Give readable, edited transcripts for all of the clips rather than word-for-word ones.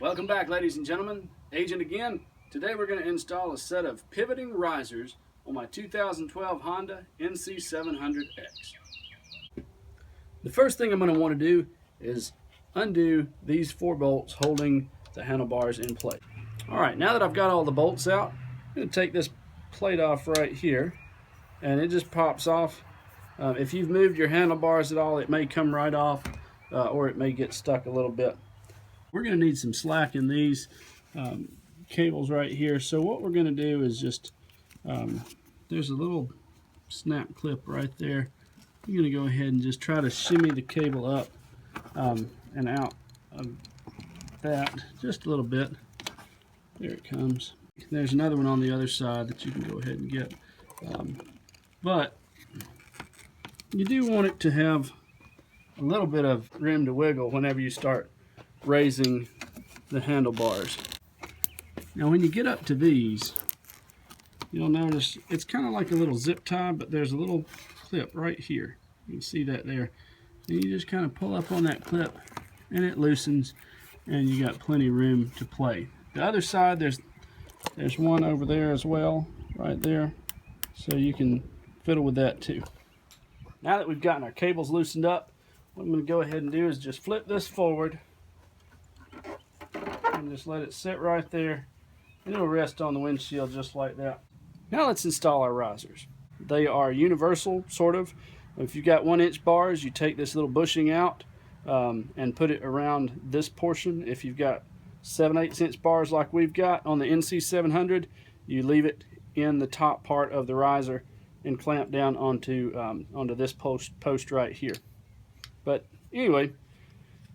Welcome back, ladies and gentlemen. Agent again. Today we're going to install a set of pivoting risers on my 2012 Honda NC700X. The first thing I'm going to want to do is undo these 4 bolts holding the handlebars in place. Alright, now that I've got all the bolts out, I'm going to take this plate off right here, and it just pops off. If you've moved your handlebars at all, it may come right off, or it may get stuck a little bit. We're going to need some slack in these cables right here. So what we're going to do is just, there's a little snap clip right there. I'm going to go ahead and just try to shimmy the cable up and out of that just a little bit. There it comes. There's another one on the other side that you can go ahead and get. But you do want it to have a little bit of room to wiggle whenever you start raising the handlebars. Now when you get up to these, you'll notice it's kind of like a little zip tie, but there's a little clip right here. You can see that there. And you just kind of pull up on that clip and it loosens, and you got plenty of room to play. The other side, there's one over there as well, right there, so you can fiddle with that too. Now that we've gotten our cables loosened up, what I'm going to go ahead and do is just flip this forward and just let it sit right there, and it'll rest on the windshield just like that. Now let's install our risers. They are universal, sort of. If you've got 1-inch bars, you take this little bushing out and put it around this portion. If you've got 7/8" bars like we've got on the NC700, you leave it in the top part of the riser and clamp down onto this post right here. But anyway,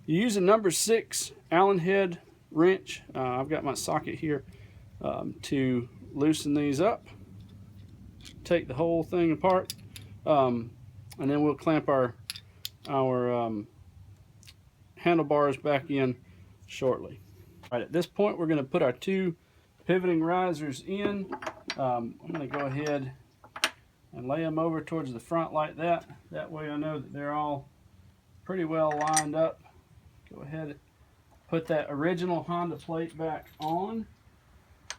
you use a number 6 Allen head wrench. I've got my socket here to loosen these up. Take the whole thing apart, and then we'll clamp our handlebars back in shortly. All right, at this point we're going to put our 2 pivoting risers in. I'm going to go ahead and lay them over towards the front like that. That way I know that they're all pretty well lined up. Go ahead and put that original Honda plate back on,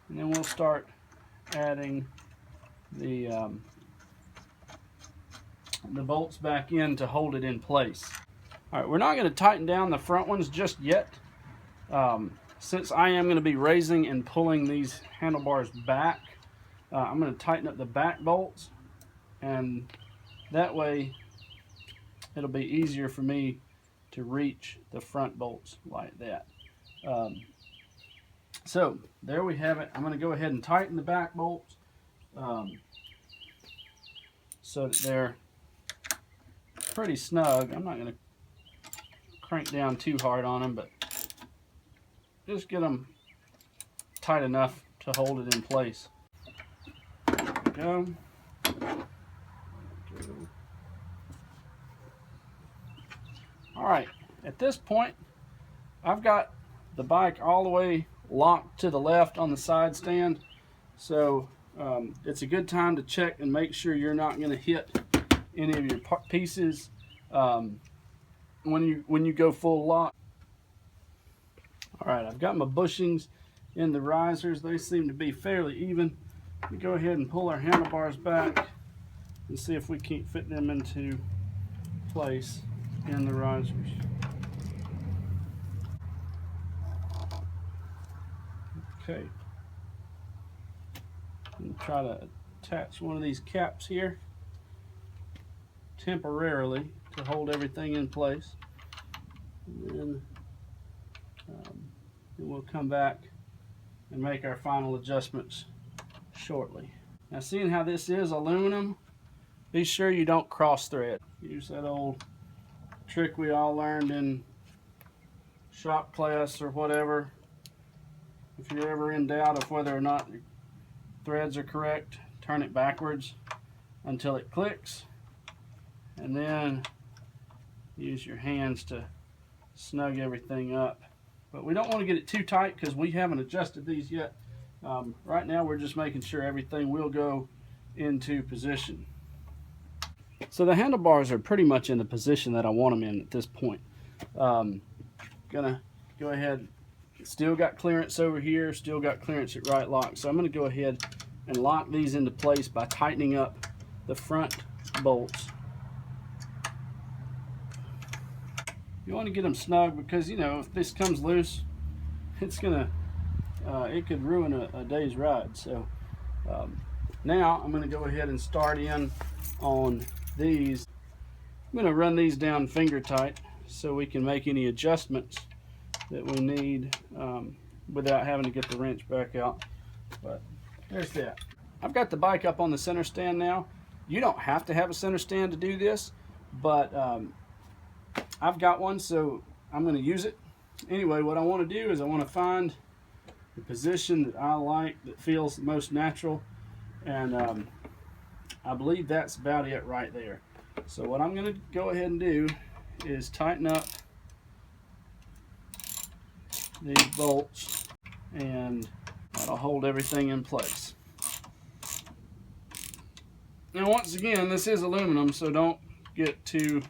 and then we'll start adding the bolts back in to hold it in place. All right, we're not going to tighten down the front ones just yet. Since I am going to be raising and pulling these handlebars back, I'm going to tighten up the back bolts, and that way it'll be easier for me to reach the front bolts like that. So there we have it. I'm going to go ahead and tighten the back bolts so that they're pretty snug. I'm not going to crank down too hard on them, but just get them tight enough to hold it in place. There we go. Alright, at this point I've got the bike all the way locked to the left on the side stand, so it's a good time to check and make sure you're not going to hit any of your pieces when you go full lock. Alright, I've got my bushings in the risers. They seem to be fairly even. Let me go ahead and pull our handlebars back and see if we can't fit them into place in the risers. Okay. And try to attach one of these caps here temporarily to hold everything in place. And then we'll come back and make our final adjustments shortly. Now, seeing how this is aluminum, be sure you don't cross thread. Use that old trick we all learned in shop class or whatever. If you're ever in doubt of whether or not your threads are correct, turn it backwards until it clicks, and then use your hands to snug everything up. But we don't want to get it too tight because we haven't adjusted these yet. Right now we're just making sure everything will go into position. So the handlebars are pretty much in the position that I want them in at this point. Gonna go ahead, Still got clearance over here, still got clearance at right lock. So I'm going to go ahead and lock these into place by tightening up the front bolts. You want to get them snug because, you know, if this comes loose, it's gonna it could ruin a day's ride. So now I'm going to go ahead and start in on these. I'm going to run these down finger tight so we can make any adjustments that we need without having to get the wrench back out. But there's that. I've got the bike up on the center stand now. You don't have to have a center stand to do this, but I've got one, so I'm going to use it. Anyway, what I want to do is I want to find the position that I like, that feels the most natural, and I believe that's about it right there. So what I'm going to go ahead and do is tighten up these bolts, and that'll hold everything in place. Now once again, this is aluminum, so don't get too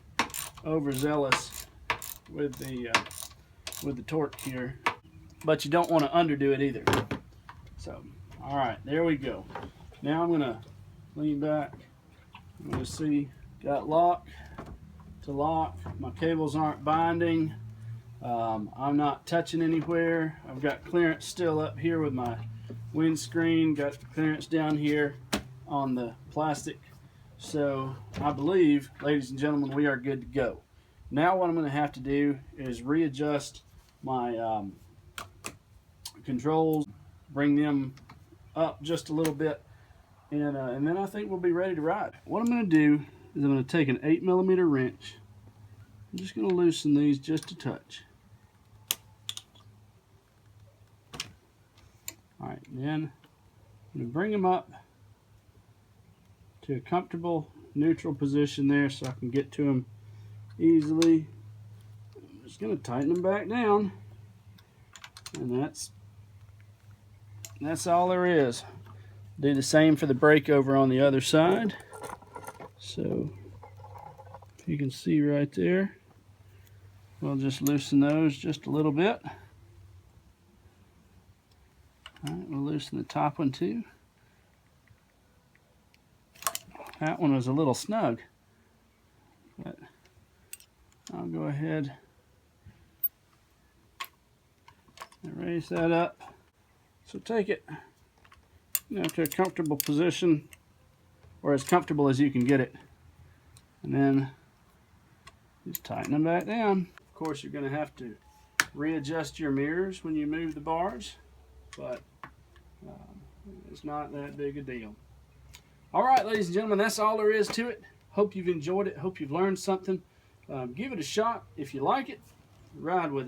overzealous with the torque here, but you don't want to underdo it either. So all right, there we go. Now I'm going to lean back. I'm going to see, got lock to lock. My cables aren't binding. I'm not touching anywhere. I've got clearance still up here with my windscreen. Got clearance down here on the plastic. So I believe, ladies and gentlemen, we are good to go. Now what I'm going to have to do is readjust my controls, bring them up just a little bit, and then I think we'll be ready to ride. What I'm going to do is I'm going to take an 8mm wrench. I'm just going to loosen these just a touch. Alright, then I'm going to bring them up to a comfortable neutral position there so I can get to them easily. I'm just going to tighten them back down, and that's all there is. Do the same for the brake over on the other side. So you can see right there, we'll just loosen those just a little bit. Alright, we'll loosen the top one too. That one was a little snug, but I'll go ahead and raise that up. So take it, you know, to a comfortable position, or as comfortable as you can get it, and then just tighten them back down. Of course, you're going to have to readjust your mirrors when you move the bars, but it's not that big a deal. All right, ladies and gentlemen, that's all there is to it. Hope you've enjoyed it. Hope you've learned something. Give it a shot. If you like it, ride with it.